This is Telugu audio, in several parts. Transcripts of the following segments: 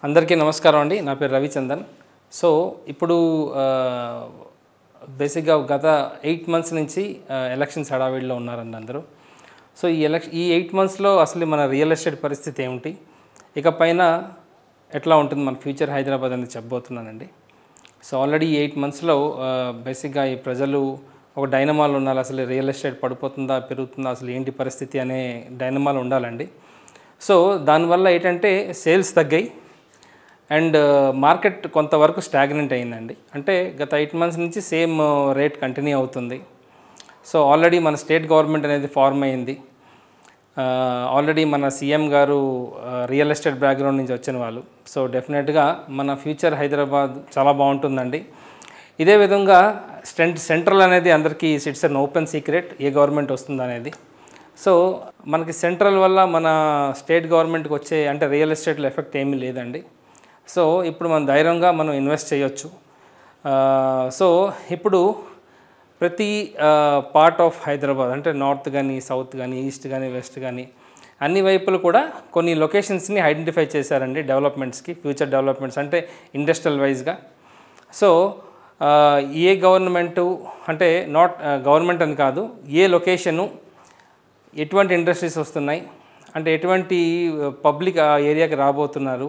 అందరికీ నమస్కారం అండి. నా పేరు రవిచందన్. సో ఇప్పుడు బేసిక్గా గత 8 మంత్స్ నుంచి ఎలక్షన్స్ హడావిడిలో ఉన్నారండి అందరూ. సో ఈ 8 మంత్స్లో అసలు మన రియల్ ఎస్టేట్ పరిస్థితి ఏమిటి, ఇకపైన ఎట్లా ఉంటుంది మన ఫ్యూచర్ హైదరాబాద్ అనేది చెప్పబోతున్నానండి. సో ఆల్రెడీ ఈ 8 మంత్స్లో బేసిక్గా ఈ ప్రజలు ఒక డైనమాలో ఉండాలి. అసలు రియల్ ఎస్టేట్ పడిపోతుందా పెరుగుతుందా, అసలు ఏంటి పరిస్థితి అనే డైనమాలో ఉండాలండి. సో దానివల్ల ఏంటంటే సేల్స్ తగ్గాయి అండ్ మార్కెట్ కొంతవరకు స్టాగ్నెంట్ అయిందండి. అంటే గత 8 మంత్స్ నుంచి సేమ్ రేట్ కంటిన్యూ అవుతుంది. సో ఆల్రెడీ మన స్టేట్ గవర్నమెంట్ అనేది ఫార్మ్ అయింది. ఆల్రెడీ మన సీఎం గారు రియల్ ఎస్టేట్ బ్యాక్గ్రౌండ్ నుంచి వచ్చిన వాళ్ళు. సో డెఫినెట్గా మన ఫ్యూచర్ హైదరాబాద్ చాలా బాగుంటుందండి. ఇదే విధంగా సెంట్రల్ అనేది అందరికీ it's an open secret A government వస్తుంది అనేది. సో మనకి సెంట్రల్ వల్ల మన స్టేట్ గవర్నమెంట్కి వచ్చే అంటే రియల్ ఎస్టేట్లో ఎఫెక్ట్ ఏమీ లేదండి. సో ఇప్పుడు మనం ధైర్యంగా మనం ఇన్వెస్ట్ చేయొచ్చు. సో ఇప్పుడు ప్రతి పార్ట్ ఆఫ్ హైదరాబాద్ అంటే నార్త్ కానీ సౌత్ కానీ ఈస్ట్ కానీ వెస్ట్ కానీ అన్ని వైపులు కూడా కొన్ని లొకేషన్స్ని ఐడెంటిఫై చేశారండి డెవలప్మెంట్స్కి, ఫ్యూచర్ డెవలప్మెంట్స్ అంటే ఇండస్ట్రియల్ వైజ్గా. సో ఏ గవర్నమెంటు అంటే గవర్నమెంట్ అని కాదు, ఏ లొకేషను ఎటువంటి ఇండస్ట్రీస్ వస్తున్నాయి అంటే ఎటువంటి పబ్లిక్ ఆ ఏరియాకి రాబోతున్నారు,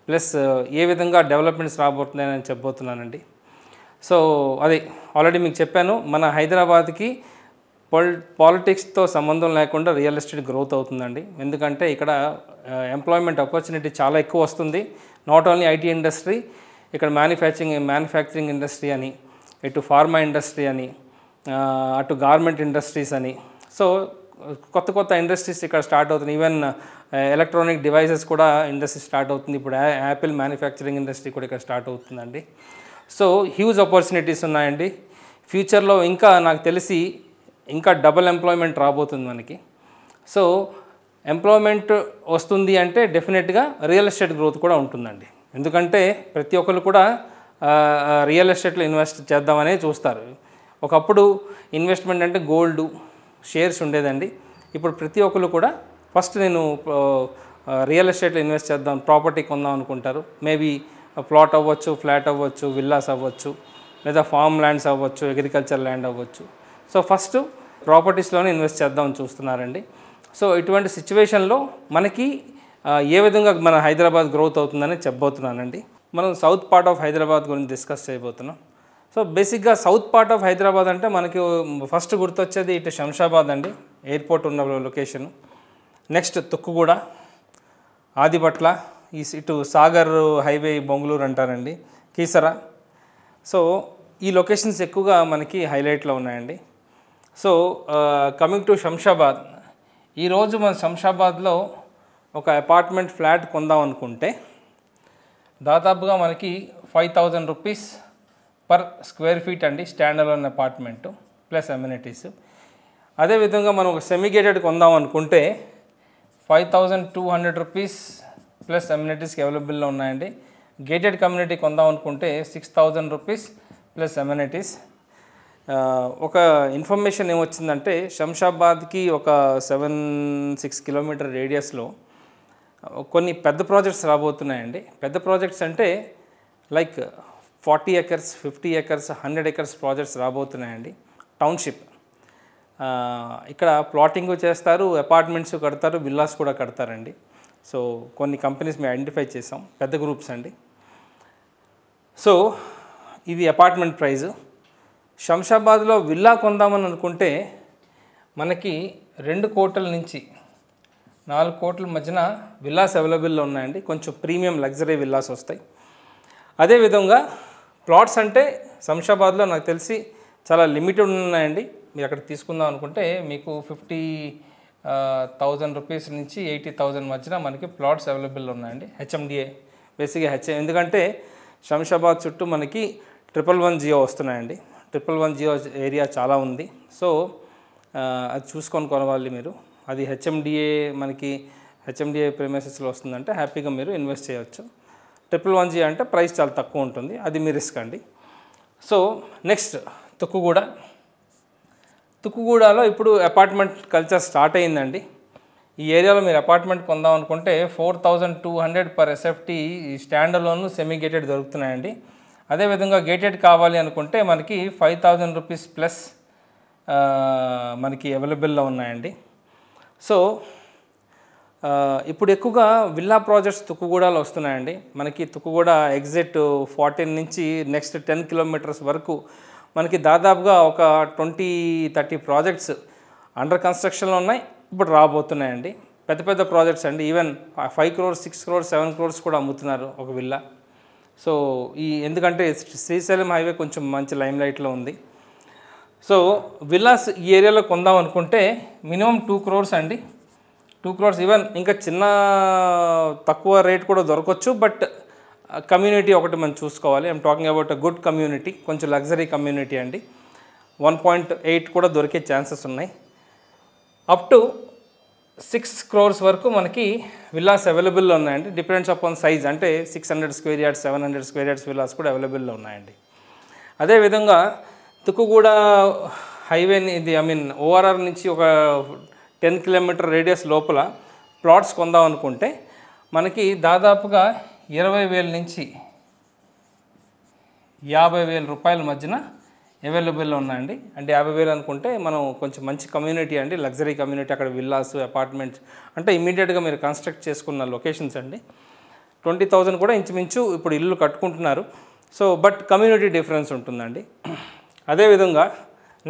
ప్లస్ ఏ విధంగా డెవలప్మెంట్స్ రాబోతున్నాయని చెప్పబోతున్నానండి. సో అది ఆల్రెడీ మీకు చెప్పాను, మన హైదరాబాద్కి పాలిటిక్స్తో సంబంధం లేకుండా రియల్ ఎస్టేట్ గ్రోత్ అవుతుందండి. ఎందుకంటే ఇక్కడ ఎంప్లాయ్మెంట్ ఆపర్చునిటీ చాలా ఎక్కువ వస్తుంది. నాట్ ఓన్లీ ఐటీ ఇండస్ట్రీ, ఇక్కడ మ్యానుఫ్యాక్చరింగ్ ఇండస్ట్రీ అని, ఇటు ఫార్మా ఇండస్ట్రీ అని, అటు గార్మెంట్ ఇండస్ట్రీస్ అని. సో కొత్త ఇండస్ట్రీస్ ఇక్కడ స్టార్ట్ అవుతున్నాయి. ఈవెన్ ఎలక్ట్రానిక్ డివైసెస్ కూడా ఇండస్ట్రీ స్టార్ట్ అవుతుంది. ఇప్పుడు యాపిల్ మ్యానుఫ్యాక్చరింగ్ ఇండస్ట్రీ కూడా ఇక్కడ స్టార్ట్ అవుతుందండి. సో హ్యూజ్ ఆపర్చునిటీస్ ఉన్నాయండి. ఫ్యూచర్లో ఇంకా నాకు తెలిసి ఇంకా డబుల్ ఎంప్లాయ్మెంట్ రాబోతుంది మనకి. సో ఎంప్లాయ్మెంట్ వస్తుంది అంటే డెఫినెట్గా రియల్ ఎస్టేట్ గ్రోత్ కూడా ఉంటుందండి. ఎందుకంటే ప్రతి ఒక్కరు కూడా రియల్ ఎస్టేట్లో ఇన్వెస్ట్ చేద్దామనే చూస్తారు. ఒకప్పుడు ఇన్వెస్ట్మెంట్ అంటే గోల్డ్ షేర్స్ ఉండేదండి. ఇప్పుడు ప్రతి ఒక్కరు కూడా ఫస్ట్ నేను రియల్ ఎస్టేట్లో ఇన్వెస్ట్ చేద్దాం, ప్రాపర్టీ కొందాం అనుకుంటారు. మేబీ ప్లాట్ అవ్వచ్చు, ఫ్లాట్ అవ్వచ్చు, విల్లాస్ అవ్వచ్చు, లేదా ఫామ్ ల్యాండ్స్ అవ్వచ్చు, అగ్రికల్చర్ ల్యాండ్ అవ్వచ్చు. సో ఫస్ట్ ప్రాపర్టీస్లోనే ఇన్వెస్ట్ చేద్దామని చూస్తున్నారండి. సో ఇటువంటి సిచ్యువేషన్లో మనకి ఏ విధంగా మన హైదరాబాద్ గ్రోత్ అవుతుందని చెప్పబోతున్నానండి. మనం సౌత్ పార్ట్ ఆఫ్ హైదరాబాద్ గురించి డిస్కస్ చేయబోతున్నాం. సో బేసిక్గా సౌత్ పార్ట్ ఆఫ్ హైదరాబాద్ అంటే మనకి ఫస్ట్ గుర్తొచ్చేది ఇటు శంషాబాద్ అండి, ఎయిర్పోర్ట్ ఉన్న లొకేషను. నెక్స్ట్ తుక్కుగూడ, ఆదిపట్ల, ఇటు సాగర్ హైవే బొంగుళూరు అంటారండి, కీసర. సో ఈ లొకేషన్స్ ఎక్కువగా మనకి హైలైట్లో ఉన్నాయండి. సో కమింగ్ టు శంషాబాద్, ఈరోజు మన శంషాబాద్లో ఒక అపార్ట్మెంట్ ఫ్లాట్ కొందాం అనుకుంటే దాదాపుగా మనకి 5,000 రూపీస్ పర్ స్క్వేర్ ఫీట్ అండి, stand alone apartment plus amenities. అదేవిధంగా మనం ఒక సెమీ గేటెడ్ కొందాం అనుకుంటే 5,200 రూపీస్ ప్లస్ అమ్యూనిటీస్కి అవైలబుల్లో ఉన్నాయండి. గేటెడ్ కమ్యూనిటీ కొందాం అనుకుంటే 6,000 రూపీస్ ప్లస్ అమ్యూనిటీస్. ఒక ఇన్ఫర్మేషన్ ఏమొచ్చిందంటే శంషాబాద్కి ఒక 7-6 కిలోమీటర్ రేడియస్లో కొన్ని పెద్ద ప్రాజెక్ట్స్ రాబోతున్నాయండి. పెద్ద ప్రాజెక్ట్స్ అంటే like 40 acres, 50 acres, 100 acres projects రాబోతున్నాయండి. టౌన్షిప్ ఇక్కడ ప్లాటింగ్ చేస్తారు, అపార్ట్మెంట్స్ కడతారు, విల్లాస్ కూడా కడతారండి. సో కొన్ని కంపెనీస్ మేము ఐడెంటిఫై చేసాం, పెద్ద గ్రూప్స్ అండి. సో ఇది అపార్ట్మెంట్ ప్రైజు. శంషాబాద్లో విల్లా కొందామని అనుకుంటే మనకి 2 కోట్ల నుంచి 4 కోట్ల మధ్యన విల్లాస్ అవైలబుల్లో ఉన్నాయండి. కొంచెం ప్రీమియం లగ్జరీ విల్లాస్ వస్తాయి. అదేవిధంగా ప్లాట్స్ అంటే శంషాబాద్లో నాకు తెలిసి చాలా లిమిటెడ్ ఉన్నాయండి. మీరు అక్కడ తీసుకుందాం అనుకుంటే మీకు 50,000 రూపీస్ నుంచి 80,000 మధ్యన మనకి ప్లాట్స్ అవైలబుల్ ఉన్నాయండి. హెచ్ఎండిఏ బేసిక్గా ఎందుకంటే శంషాబాద్ చుట్టూ మనకి 111 జియో వస్తున్నాయండి. 111 జియో ఏరియా చాలా ఉంది. సో అది చూసుకొని కొనవాలి మీరు. అది హెచ్ఎండిఏ ప్రిమైసెస్లో వస్తుందంటే హ్యాపీగా మీరు ఇన్వెస్ట్ చేయవచ్చు. 111 జియో అంటే ప్రైస్ చాలా తక్కువ ఉంటుంది, అది మీ రిస్క్ అండి. సో నెక్స్ట్ తుక్కుగూడలో ఇప్పుడు అపార్ట్మెంట్ కల్చర్ స్టార్ట్ అయిందండి. ఈ ఏరియాలో మీరు అపార్ట్మెంట్ కొందాం అనుకుంటే 4200 per SFT stand alone semi gated దొరుకుతున్నాయండి. అదేవిధంగా గేటెడ్ కావాలి అనుకుంటే మనకి 5000 రూపీస్ ప్లస్ మనకి అవైలబుల్లో ఉన్నాయండి. సో ఇప్పుడు ఎక్కువగా విల్లా ప్రాజెక్ట్స్ తుక్కుగూడలో వస్తున్నాయండి. మనకి తుక్కుగూడ ఎగ్జిట్ 14 నుంచి నెక్స్ట్ 10 కిలోమీటర్స్ వరకు మనకి దాదాపుగా ఒక 20-30 ప్రాజెక్ట్స్ అండర్ కన్స్ట్రక్షన్లో ఉన్నాయి, ఇప్పుడు రాబోతున్నాయండి. పెద్ద పెద్ద ప్రాజెక్ట్స్ అండి. ఈవెన్ 5 crores 6 crores 7 crores కూడా అమ్ముతున్నారు ఒక విల్లా. సో ఎందుకంటే శ్రీశైలం హైవే కొంచెం మంచి లైమ్ లైట్లో ఉంది. సో విల్లాస్ ఈ ఏరియాలో కొందాం అనుకుంటే మినిమం 2 crores అండి. 2 crores ఈవెన్ ఇంకా చిన్న తక్కువ రేట్ కూడా దొరకవచ్చు. బట్ కమ్యూనిటీ ఒకటి మనం చూసుకోవాలి. I'm talking about a good community, కొంచెం లగ్జరీ కమ్యూనిటీ అండి. 1.8 కూడా దొరికే ఛాన్సెస్ ఉన్నాయి. అప్ టు 6 crores వరకు మనకి విల్లాస్ అవైలబుల్లో ఉన్నాయండి. డిపెండ్స్ అపాన్ సైజ్, అంటే 600 square yards 700 square yards villas కూడా అవైలబుల్లో ఉన్నాయండి. అదేవిధంగా తుక్కుగూడ హైవేని ఇది ఓఆర్ఆర్ నుంచి ఒక 10 కిలోమీటర్ రేడియస్ లోపల ప్లాట్స్ కొందాం అనుకుంటే మనకి దాదాపుగా 20,000 నుంచి 50,000 రూపాయల మధ్యన అవైలబుల్లో ఉన్నాయండి. అంటే 50,000 అనుకుంటే మనం కొంచెం మంచి కమ్యూనిటీ అండి, లగ్జరీ కమ్యూనిటీ. అక్కడ విల్లాస్ అపార్ట్మెంట్స్ అంటే ఇమీడియట్గా మీరు కన్స్ట్రక్ట్ చేసుకున్న లొకేషన్స్ అండి. 20,000 కూడా ఇంచుమించు ఇప్పుడు ఇల్లు కట్టుకుంటున్నారు. సో బట్ కమ్యూనిటీ డిఫరెన్స్ ఉంటుందండి. అదేవిధంగా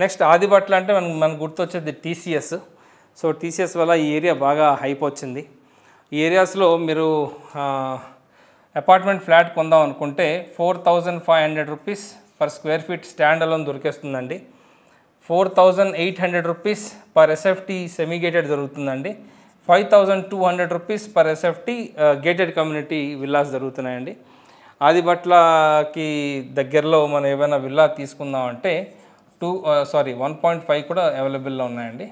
నెక్స్ట్ ఆదిబట్ల అంటే మనకు గుర్తొచ్చేది టీసీఎస్. సో టీసీఎస్ వల్ల ఈ ఏరియా బాగా హైప్ వచ్చింది. ఈ ఏరియాస్లో మీరు అపార్ట్మెంట్ ఫ్లాట్ కొందాం అనుకుంటే 4,500 rupees per square feet stand alone దొరికేస్తుందండి. 4,800 rupees per SFT semi gated దొరుకుతుందండి. 5,200 rupees per SFT gated community villas దొరుకుతున్నాయండి. ఆదిబట్లకి దగ్గరలో మనం ఏమైనా విల్లా తీసుకుందామంటే 1.5 కూడా అవైలబుల్లో ఉన్నాయండి.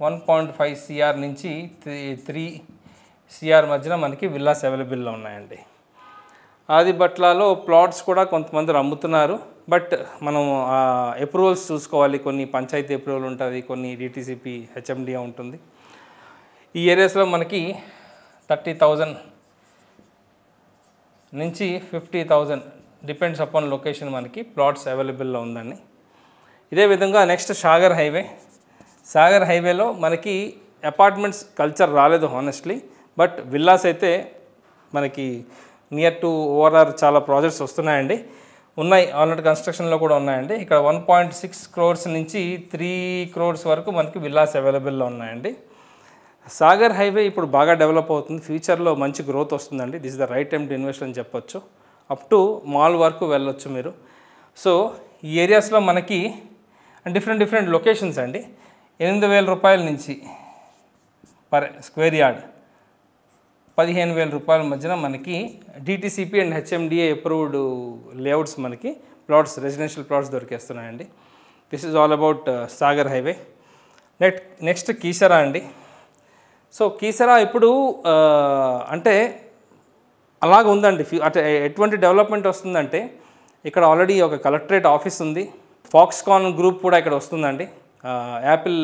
1.5 CR నుంచి 3 CR మధ్యన మనకి విల్లాస్ అవైలబుల్లో ఉన్నాయండి. ఆదిబట్లలో ప్లాట్స్ కూడా కొంతమంది అమ్ముతున్నారు. బట్ మనం అప్రూవల్స్ చూసుకోవాలి. కొన్ని పంచాయతీ అప్రూవల్ ఉంటుంది, కొన్ని డిటిసిపి హెచ్ఎండిఏ ఉంటుంది. ఈ ఏరియాస్లో మనకి 30,000 నుంచి 50,000 డిపెండ్స్ అపాన్ లొకేషన్ మనకి ప్లాట్స్ అవైలబుల్లో ఉందండి. ఇదే విధంగా నెక్స్ట్ సాగర్ హైవేలో మనకి అపార్ట్మెంట్స్ కల్చర్ రాలేదు హానెస్ట్లీ. బట్ విల్లాస్ అయితే మనకి నియర్ టు ఓఆర్ఆర్ చాలా ప్రాజెక్ట్స్ వస్తున్నాయండి, ఉన్నాయి, ఆల్రెడీ కన్స్ట్రక్షన్లో కూడా ఉన్నాయండి. ఇక్కడ 1.6 crores నుంచి 3 crores వరకు మనకి విల్లాస్ అవైలబుల్లో ఉన్నాయండి. సాగర్ హైవే ఇప్పుడు బాగా డెవలప్ అవుతుంది, ఫ్యూచర్లో మంచి గ్రోత్ వస్తుందండి. This is the right time to invest అని చెప్పొచ్చు. అప్ టు మాల్ వరకు వెళ్ళొచ్చు మీరు. సో ఈ ఏరియాస్లో మనకి డిఫరెంట్ లొకేషన్స్ అండి. 8,000 రూపాయల నుంచి పర్ స్క్వేర్ యార్డ్ 15,000 రూపాయల మధ్యన మనకి DTCP and HMDA approved layouts మనకి ప్లాట్స్, రెసిడెన్షియల్ ప్లాట్స్ దొరికేస్తున్నాయండి. This is all about Sagar highway. Next Keesara అండి. సో కీసరా ఇప్పుడు అంటే అలాగ ఉందండి. అంటే ఎటువంటి డెవలప్మెంట్ వస్తుందంటే ఇక్కడ ఆల్రెడీ ఒక కలెక్టరేట్ ఆఫీస్ ఉంది. ఫాక్స్కాన్ గ్రూప్ కూడా ఇక్కడ వస్తుందండి. Apple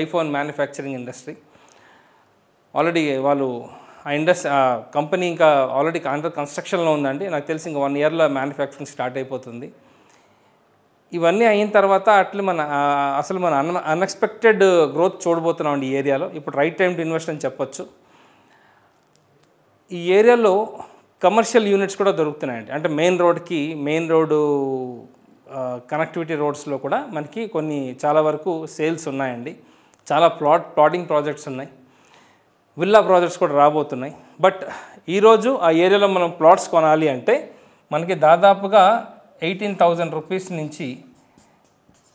iPhone manufacturing industry already వాళ్ళు కంపెనీ ఇంకా ఆల్రెడీ అండర్ కన్స్ట్రక్షన్లో ఉందండి. నాకు తెలిసి ఇంకా 1 yearలో మ్యానుఫ్యాక్చరింగ్ స్టార్ట్ అయిపోతుంది. ఇవన్నీ అయిన తర్వాత అసలు మన అన్ఎక్స్పెక్టెడ్ గ్రోత్ చూడబోతున్నాం ఈ ఏరియాలో. ఇప్పుడు రైట్ టైం టు ఇన్వెస్ట్ అని చెప్పొచ్చు. ఈ ఏరియాలో కమర్షియల్ యూనిట్స్ కూడా దొరుకుతున్నాయండి. అంటే మెయిన్ రోడ్డు కనెక్టివిటీ రోడ్స్లో కూడా మనకి చాలా వరకు సేల్స్ ఉన్నాయండి. చాలా ప్లాటింగ్ ప్రాజెక్ట్స్ ఉన్నాయి, విల్లా ప్రాజెక్ట్స్ కూడా రాబోతున్నాయి. బట్ ఈరోజు ఆ ఏరియాలో మనం ప్లాట్స్ కొనాలి అంటే మనకి దాదాపుగా 18,000 రూపీస్ నుంచి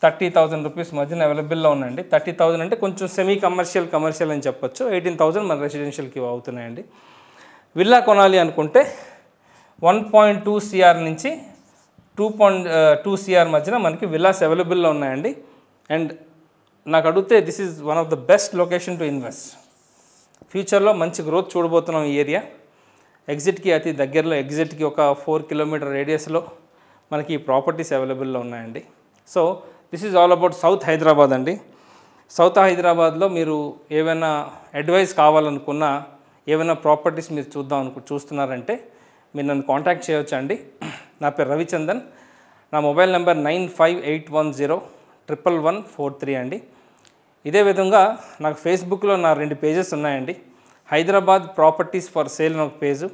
30,000 రూపీస్ మధ్యన అవైలబుల్లో ఉన్నాయండి. 30,000 అంటే కొంచెం సెమీ కమర్షియల్ అని చెప్పొచ్చు. 18,000 మన రెసిడెన్షియల్కి అవుతున్నాయండి. విల్లా కొనాలి అనుకుంటే 1.2 CR నుంచి 2.2 CR మధ్యన మనకి విల్లాస్ అవైలబుల్లో ఉన్నాయండి. అండ్ నాకు అడిగితే this is one of the best location to invest. ఫ్యూచర్లో మంచి గ్రోత్ చూడబోతున్నాం ఈ ఏరియా. ఎగ్జిట్కి అతి దగ్గరలో, ఎగ్జిట్కి ఒక 4 kilometer రేడియస్లో మనకి ప్రాపర్టీస్ అవైలబుల్లో ఉన్నాయండి. So this is all about south Hyderabad అండి. సౌత్ హైదరాబాద్లో మీరు ఏమైనా అడ్వైస్ కావాలనుకున్నా, ఏమైనా ప్రాపర్టీస్ మీరు చూస్తున్నారంటే మీరు నన్ను కాంటాక్ట్ చేయవచ్చు అండి. నా పేరు రవిచందన్. నా మొబైల్ నెంబర్ 9581011143 అండి. ఇదే విధంగా నాకు ఫేస్బుక్లో నా 2 పేజెస్ ఉన్నాయండి. హైదరాబాద్ ప్రాపర్టీస్ ఫర్ సేల్ అని ఒక పేజు,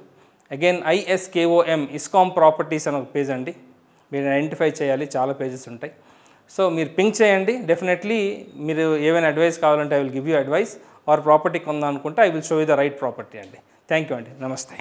అగైన్ ISKOM ఇస్కామ్ ప్రాపర్టీస్ అని ఒక పేజ్ అండి. మీరు ఐడెంటిఫై చేయాలి, చాలా పేజెస్ ఉంటాయి. సో మీరు పింక్ చేయండి. డెఫినెట్లీ మీరు ఏమైనా అడ్వైస్ కావాలంటే I will give you advice, are property కొందాం అనుకుంటే I will show you the right property అండి. థ్యాంక్ యూ అండి. నమస్తే.